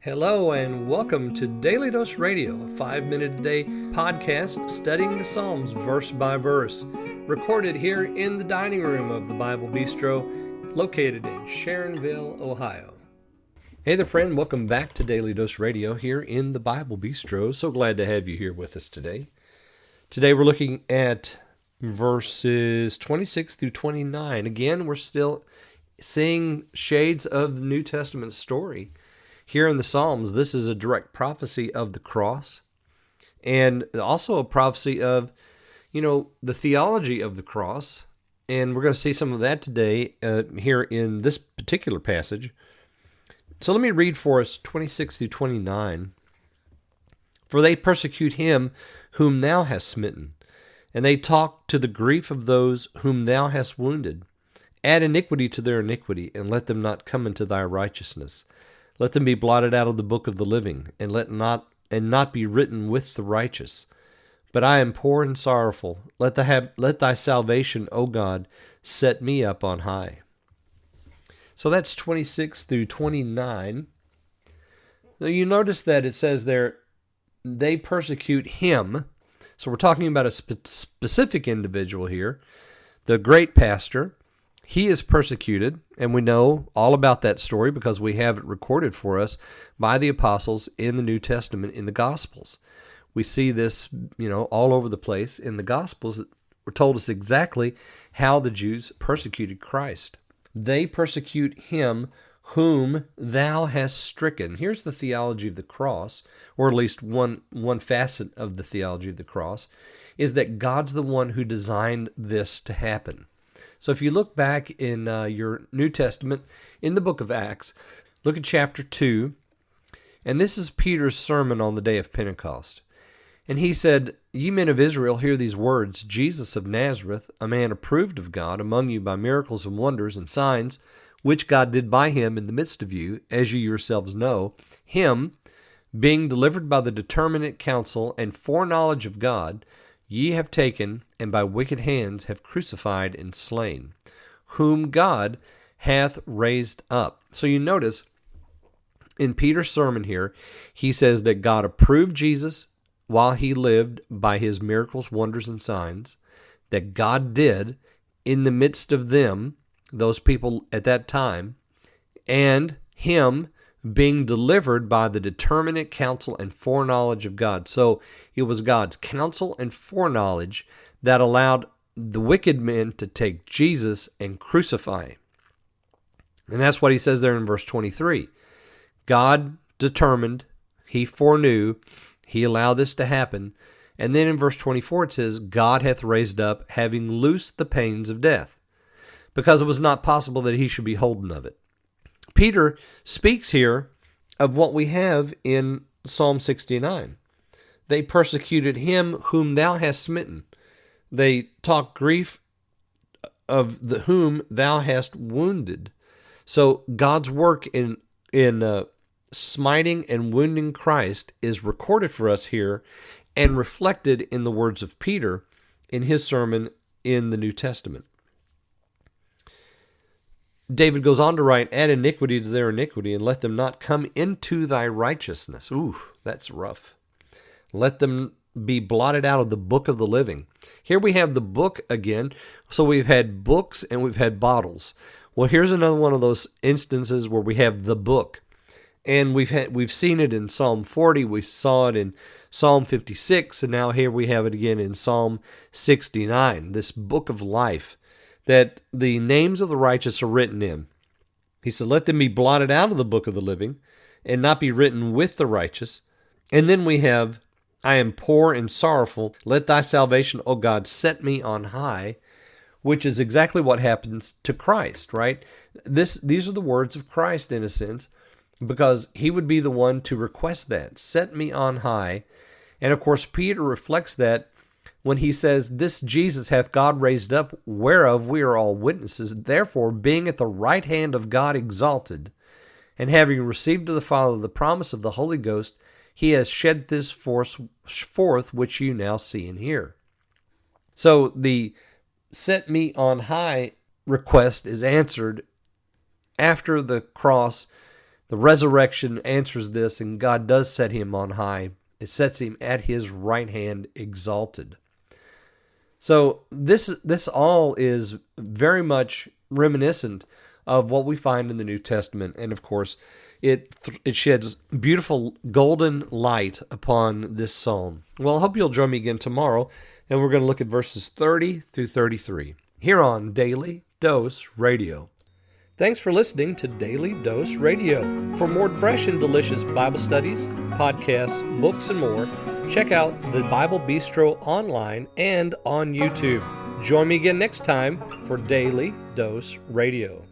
Hello and welcome to Daily Dose Radio, a 5-minute-a-day podcast studying the Psalms verse by verse, recorded here in the dining room of the Bible Bistro, located in Sharonville, Ohio. Hey there, friend. Welcome back to Daily Dose Radio here in the Bible Bistro. So glad to have you here with us today. Today we're looking at verses 26 through 29. Again, we're still seeing shades of the New Testament story. Here in the Psalms, this is a direct prophecy of the cross and also a prophecy of, the theology of the cross. And we're going to see some of that today here in this particular passage. So let me read for us 26 through 29. For they persecute him whom thou hast smitten, and they talk to the grief of those whom thou hast wounded. Add iniquity to their iniquity, and let them not come into thy righteousness. Let them be blotted out of the book of the living, and not be written with the righteous. But I am poor and sorrowful. Let thy salvation, O God, set me up on high. So that's 26 through 29. Now you notice that it says there, they persecute him. So we're talking about a specific individual here, the great pastor. He is persecuted, and we know all about that story because we have it recorded for us by the apostles in the New Testament in the Gospels. We see this, all over the place in the Gospels. We're told us exactly how the Jews persecuted Christ. They persecute him whom thou hast stricken. Here's the theology of the cross, or at least one facet of the theology of the cross, is that God's the one who designed this to happen. So if you look back in your New Testament, in the book of Acts, look at chapter 2, and this is Peter's sermon on the day of Pentecost. And he said, Ye men of Israel, hear these words, Jesus of Nazareth, a man approved of God among you by miracles and wonders and signs, which God did by him in the midst of you, as you yourselves know, him, being delivered by the determinate counsel and foreknowledge of God, ye have taken, and by wicked hands have crucified and slain, whom God hath raised up. So you notice, in Peter's sermon here, he says that God approved Jesus while he lived by his miracles, wonders, and signs, that God did in the midst of them, those people at that time, and him being delivered by the determinate counsel and foreknowledge of God. So it was God's counsel and foreknowledge that allowed the wicked men to take Jesus and crucify him. And that's what he says there in verse 23. God determined, he foreknew, he allowed this to happen. And then in verse 24 it says, God hath raised up, having loosed the pains of death, because it was not possible that he should be holden of it. Peter speaks here of what we have in Psalm 69. They persecuted him whom thou hast smitten. They talk grief of the whom thou hast wounded. So God's work in smiting and wounding Christ is recorded for us here and reflected in the words of Peter in his sermon in the New Testament. David goes on to write, add iniquity to their iniquity, and let them not come into thy righteousness. Ooh, that's rough. Let them be blotted out of the book of the living. Here we have the book again. So we've had books and we've had bottles. Well, here's another one of those instances where we have the book. And we've seen it in Psalm 40, we saw it in Psalm 56, and now here we have it again in Psalm 69, this book of life that the names of the righteous are written in. He said, let them be blotted out of the book of the living and not be written with the righteous. And then we have, I am poor and sorrowful. Let thy salvation, O God, set me on high, which is exactly what happens to Christ, right? These are the words of Christ in a sense, because he would be the one to request that, set me on high. And of course, Peter reflects that when he says, this Jesus hath God raised up, whereof we are all witnesses. Therefore, being at the right hand of God exalted, and having received of the Father the promise of the Holy Ghost, he has shed this forth which you now see and hear. So the set me on high request is answered after the cross. The resurrection answers this, and God does set him on high. It sets him at his right hand exalted. So this all is very much reminiscent of what we find in the New Testament. And of course, it sheds beautiful golden light upon this psalm. Well, I hope you'll join me again tomorrow, and we're going to look at verses 30 through 33 here on Daily Dose Radio. Thanks for listening to Daily Dose Radio. For more fresh and delicious Bible studies, podcasts, books, and more, check out the Bible Bistro online and on YouTube. Join me again next time for Daily Dose Radio.